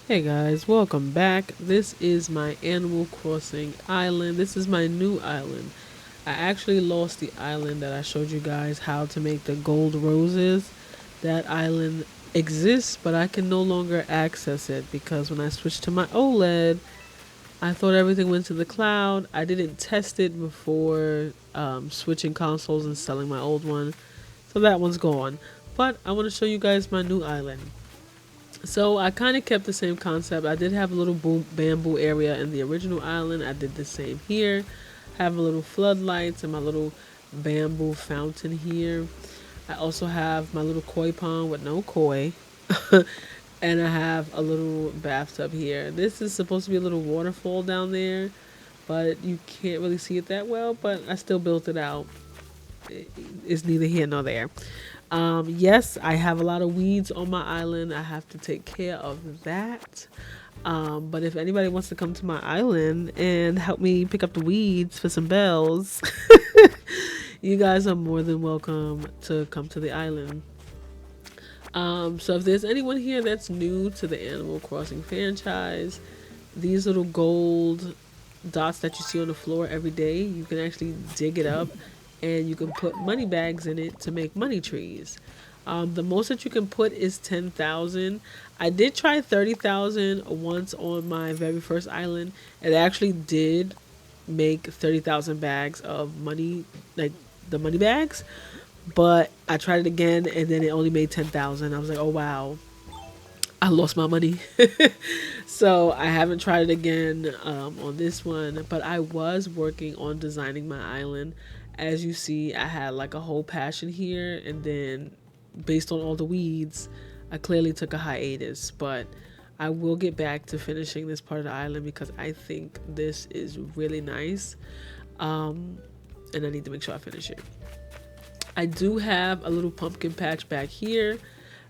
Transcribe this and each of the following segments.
Hey guys, welcome back. This is my Animal Crossing island. This is my new island. I actually lost the island that I showed you guys how to make the gold roses. That island exists, but I can no longer access it because when I switched to my OLED, I thought everything went to the cloud. I didn't test it before switching consoles and selling my old one, so that one's gone. But I want to show you guys my new island. So I kind of kept the same concept. I did have a little bamboo area in the original island. I did the same here. Have a little floodlights and my little bamboo fountain here. I also have my little koi pond with no koi. And I have a little bathtub here. This is supposed to be a little waterfall down there, but you can't really see it that well, but I still built it out. It's neither here nor there. Yes, I have a lot of weeds on my island. I have to take care of that. But if anybody wants to come to my island and help me pick up the weeds for some bells, you guys are more than welcome to come to the island. So if there's anyone here that's new to the Animal Crossing franchise, these little gold dots that you see on the floor every day, you can actually dig it up and you can put money bags in it to make money trees. The most that you can put is 10,000. I did try 30,000 once on my very first island. It actually did make 30,000 bags of money, like the money bags. But I tried it again and then it only made 10,000. I was like, oh wow, I lost my money. So I haven't tried it again on this one, but I was working on designing my island. As you see, I had like a whole passion here, and then based on all the weeds, I clearly took a hiatus, but I will get back to finishing this part of the island because I think this is really nice. And I need to make sure I finish it. I do have a little pumpkin patch back here.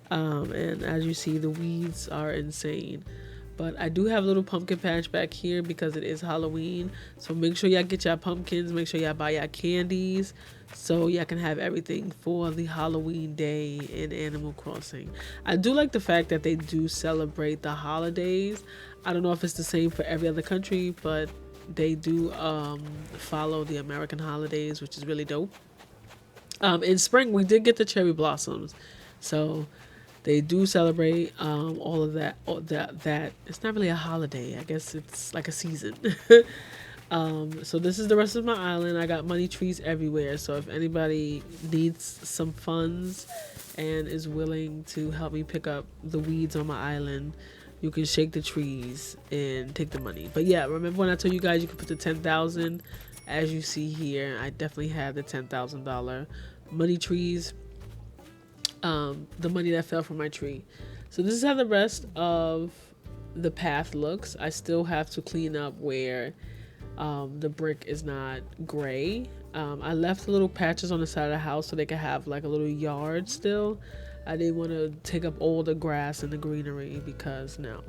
And as you see, the weeds are insane. But I do have a little pumpkin patch back here because it is Halloween. So make sure y'all get y'all pumpkins. Make sure y'all buy y'all candies so y'all can have everything for the Halloween day in Animal Crossing. I do like the fact that they do celebrate the holidays. I don't know if it's the same for every other country, but they do follow the American holidays, which is really dope. In spring, we did get the cherry blossoms. So they do celebrate all of that. That it's not really a holiday. I guess it's like a season. So this is the rest of my island. I got money trees everywhere. So if anybody needs some funds and is willing to help me pick up the weeds on my island, you can shake the trees and take the money. But yeah, remember when I told you guys you could put the 10,000? As you see here, I definitely have the $10,000 money trees. The money that fell from my tree. So this is how the rest of the path looks. I still have to clean up where the brick is not gray. I left little patches on the side of the house so they could have like a little yard still. I didn't want to take up all the grass and the greenery because no.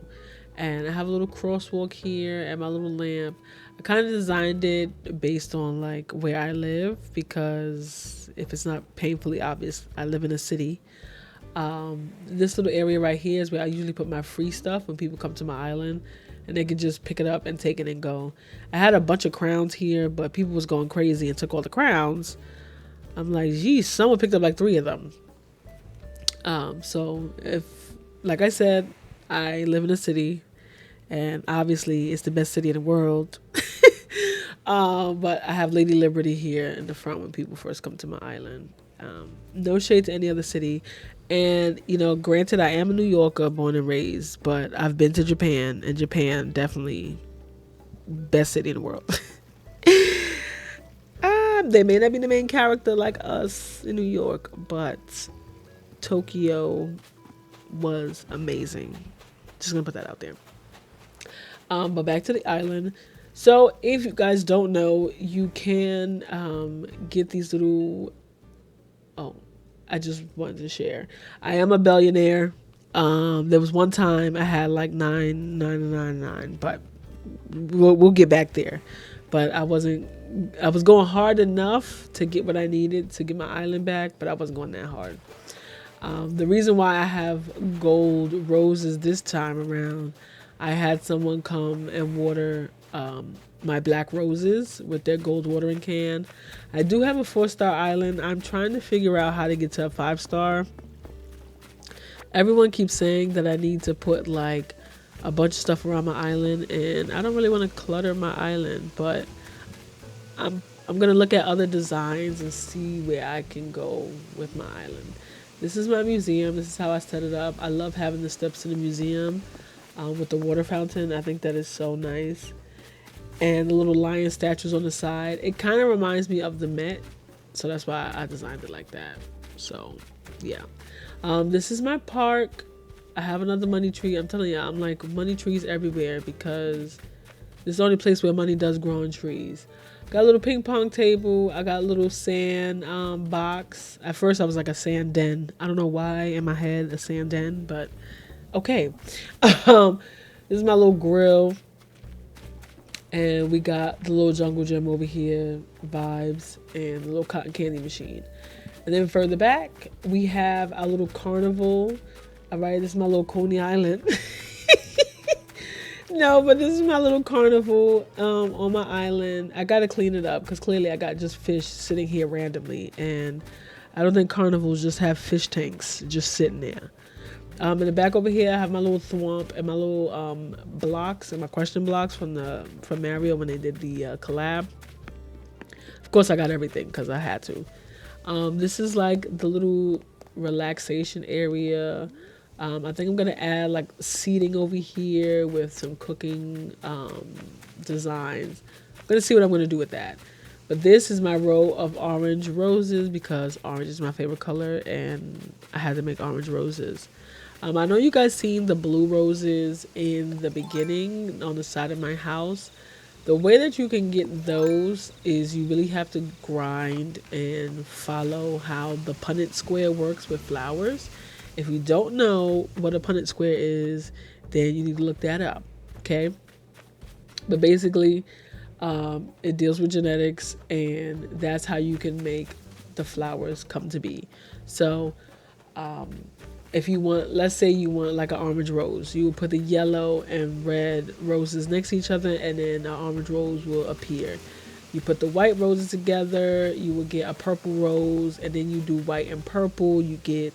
And I have a little crosswalk here and my little lamp. I kind of designed it based on like where I live because if it's not painfully obvious, I live in a city. This little area right here is where I usually put my free stuff when people come to my island and they can just pick it up and take it and go. I had a bunch of crowns here, but people was going crazy and took all the crowns. I'm like, geez, someone picked up like 3 of them. So if, like I said, I live in a city and obviously it's the best city in the world. But I have Lady Liberty here in the front when people first come to my island. No shade to any other city. And, you know, granted, I am a New Yorker, born and raised, but I've been to Japan, and Japan definitely best city in the world. They may not be the main character like us in New York, but Tokyo was amazing. Just gonna put that out there. But back to the island. So if you guys don't know, you can get these little. Oh, I just wanted to share. I am a billionaire. There was one time I had like 9,999, but we'll get back there. But I was going hard enough to get what I needed to get my island back, but I wasn't going that hard. The reason why I have gold roses this time around, I had someone come and water my black roses with their gold watering can. I do have a 4-star island. I'm trying to figure out how to get to a 5-star. Everyone keeps saying that I need to put like a bunch of stuff around my island, and I don't really want to clutter my island, but I'm gonna look at other designs and see where I can go with my island. This is my museum. This is how I set it up. I love having the steps in the museum with the water fountain. I think that is so nice. And the little lion statues on the side. It kind of reminds me of the Met, so that's why I designed it like that. So, yeah. This is my park. I have another money tree. I'm telling you, I'm like money trees everywhere because this is the only place where money does grow on trees. Got a little ping pong table. I got a little sand box. At first I was like a sand den. I don't know why in my head a sand den, but okay. This is my little grill. And we got the little jungle gym over here, vibes, and the little cotton candy machine. And then further back, we have our little carnival. All right, this is my little Coney Island. No, but this is my little carnival on my island. I gotta clean it up because clearly I got just fish sitting here randomly, and I don't think carnivals just have fish tanks just sitting there. In the back over here, I have my little thwomp and my little blocks and my question blocks from Mario when they did the collab. Of course, I got everything because I had to. This is like the little relaxation area. I think I'm gonna add like seating over here with some cooking designs. I'm gonna see what I'm gonna do with that. But this is my row of orange roses because orange is my favorite color and I had to make orange roses. I know you guys seen the blue roses in the beginning on the side of my house. The way that you can get those is you really have to grind and follow how the Punnett square works with flowers. If you don't know what a Punnett square is, then you need to look that up, okay? But basically, it deals with genetics, and that's how you can make the flowers come to be. So, if you want, let's say you want like an orange rose, you would put the yellow and red roses next to each other, and then an orange rose will appear. You put the white roses together, you will get a purple rose, and then you do white and purple, you get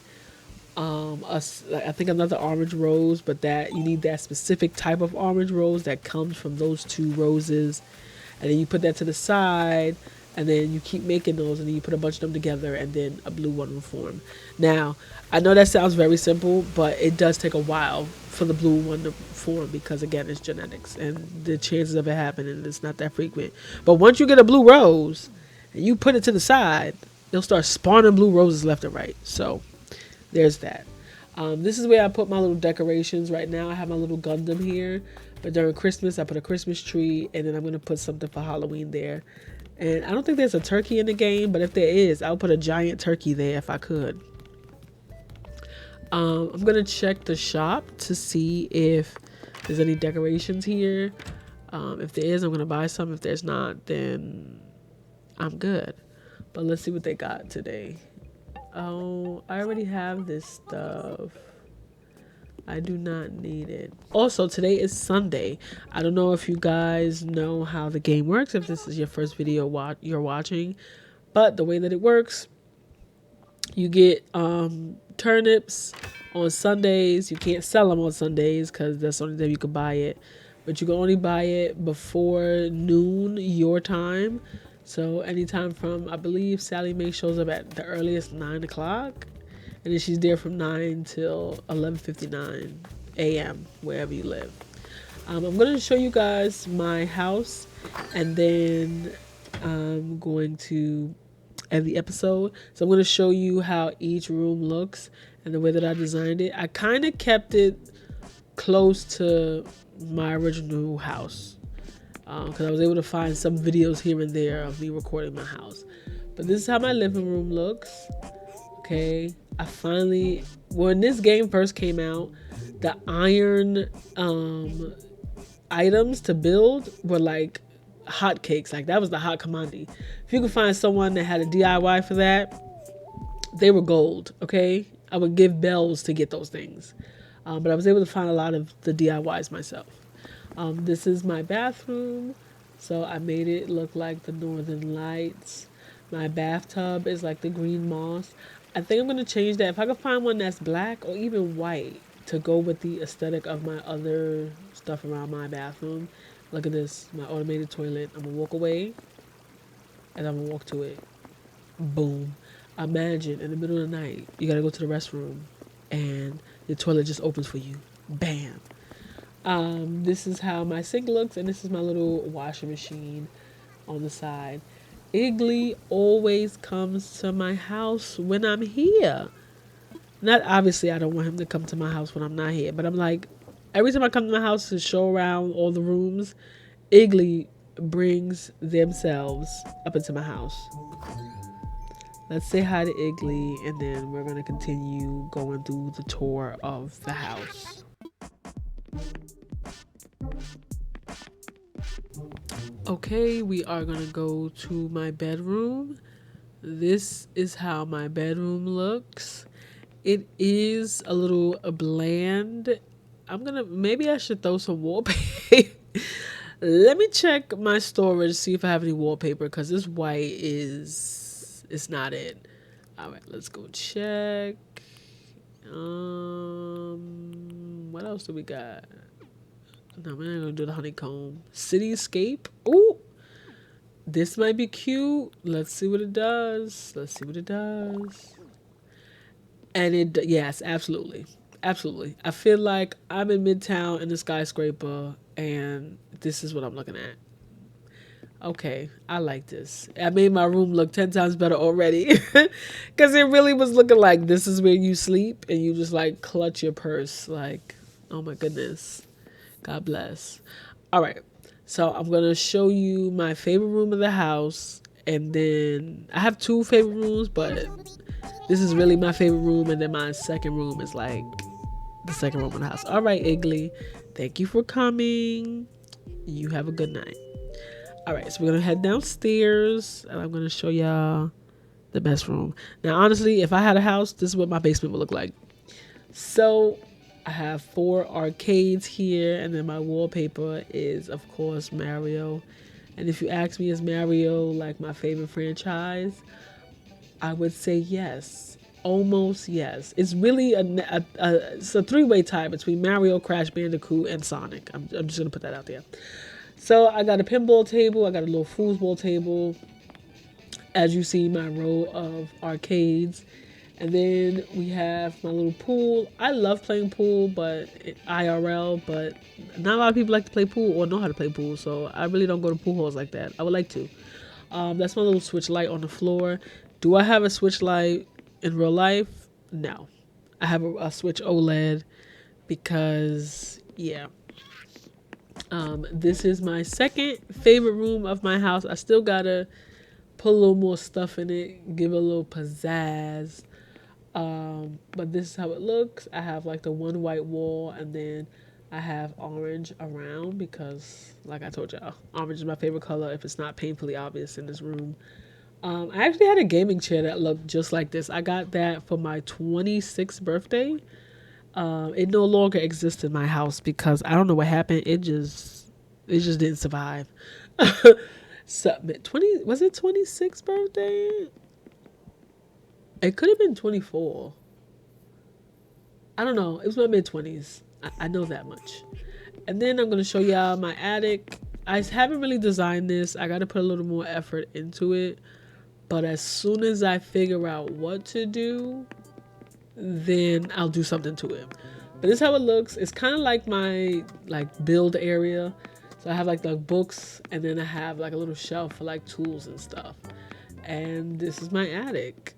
I think another orange rose, but that you need that specific type of orange rose that comes from those two roses, and then you put that to the side, and then you keep making those, and then you put a bunch of them together, and then a blue one will form. Now, I know that sounds very simple, but it does take a while for the blue one to form because, again, it's genetics, and the chances of it happening is not that frequent. But once you get a blue rose, and you put it to the side, you'll start spawning blue roses left and right. So there's that. This is where I put my little decorations right now. I have my little Gundam here, but during Christmas, I put a Christmas tree, and then I'm going to put something for Halloween there. And I don't think there's a turkey in the game, but if there is, I'll put a giant turkey there if I could. I'm going to check the shop to see if there's any decorations here. If there is, I'm going to buy some. If there's not, then I'm good. But let's see what they got today. Oh, I already have this stuff. I do not need it. Also, today is Sunday. I don't know if you guys know how the game works, if this is your first video you're watching, but the way that it works, you get turnips on Sundays. You can't sell them on Sundays because that's the only time you can buy it, but you can only buy it before noon your time. So anytime from, I believe Sally Mae shows up at the earliest 9 o'clock, and then she's there from 9 till 11:59 a.m. wherever you live. I'm going to show you guys my house, and then I'm going to end the episode. So I'm going to show you how each room looks and the way that I designed it. I kind of kept it close to my original house, because I was able to find some videos here and there of me recording my house. But this is how my living room looks. Okay, I finally, when this game first came out, the iron items to build were like hotcakes. Like that was the hot commodity. If you could find someone that had a DIY for that, they were gold. Okay, I would give bells to get those things. But I was able to find a lot of the DIYs myself. This is my bathroom. So I made it look like the Northern Lights. My bathtub is like the green moss. I think I'm going to change that. If I can find one that's black or even white to go with the aesthetic of my other stuff around my bathroom. Look at this, my automated toilet. I'm going to walk away and I'm going to walk to it. Boom. Imagine in the middle of the night, you got to go to the restroom and the toilet just opens for you. Bam. This is how my sink looks, and this is my little washing machine on the side. Iggly always comes to my house when I'm here. Not obviously, I don't want him to come to my house when I'm not here, but I'm like, every time I come to my house to show around all the rooms, Iggly brings themselves up into my house. Let's say hi to Iggly, and then we're going to continue going through the tour of the house. Okay, we are going to go to my bedroom. This is how my bedroom looks. It is a little bland. Maybe I should throw some wallpaper. Let me check my storage, see if I have any wallpaper, because this white it's not it. All right, let's go check. What else do we got? No, we're not gonna do the honeycomb. Cityscape. Ooh, this might be cute. Let's see what it does. And yes, absolutely. Absolutely. I feel like I'm in Midtown in the skyscraper, and this is what I'm looking at. Okay, I like this. I made my room look 10 times better already. Because it really was looking like this is where you sleep, and you just like clutch your purse. Like, oh my goodness. God bless. All right. So I'm going to show you my favorite room of the house. And then I have two favorite rooms, but this is really my favorite room. And then my second room is like the second room in the house. All right, Iggly. Thank you for coming. You have a good night. All right. So we're going to head downstairs. And I'm going to show y'all the best room. Now, honestly, if I had a house, this is what my basement would look like. So I have 4 arcades here, and then my wallpaper is, of course, Mario. And if you ask me, is Mario like my favorite franchise? I would say yes. Almost yes. It's really it's a 3-way tie between Mario, Crash Bandicoot, and Sonic. I'm just going to put that out there. So I got a pinball table. I got a little foosball table. As you see, my row of arcades. And then we have my little pool. I love playing pool, but IRL, but not a lot of people like to play pool or know how to play pool, so I really don't go to pool halls like that. I would like to. That's my little switch light on the floor. Do I have a switch light in real life? No. I have a switch OLED because, yeah. This is my second favorite room of my house. I still gotta put a little more stuff in it, give it a little pizzazz. But this is how it looks. I have like the one white wall, and then I have orange around because, like I told y'all, orange is my favorite color if it's not painfully obvious in this room. I actually had a gaming chair that looked just like this. I got that for my 26th birthday. It no longer exists in my house because I don't know what happened. It just didn't survive. So, was it 26th birthday? It could have been 24. I don't know. It was my mid-20s. I know that much. And then I'm going to show y'all my attic. I haven't really designed this. I got to put a little more effort into it. But as soon as I figure out what to do, then I'll do something to it. But this is how it looks. It's kind of like my build area. So I have like the books, and then I have like a little shelf for like tools and stuff. And this is my attic.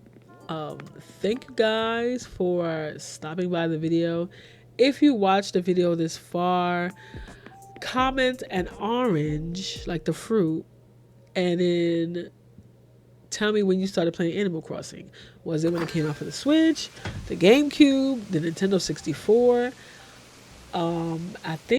Thank you guys for stopping by the video. If you watched the video this far, comment an orange, like the fruit, and then tell me when you started playing Animal Crossing. Was it when it came out for the Switch, the GameCube, the Nintendo 64? I think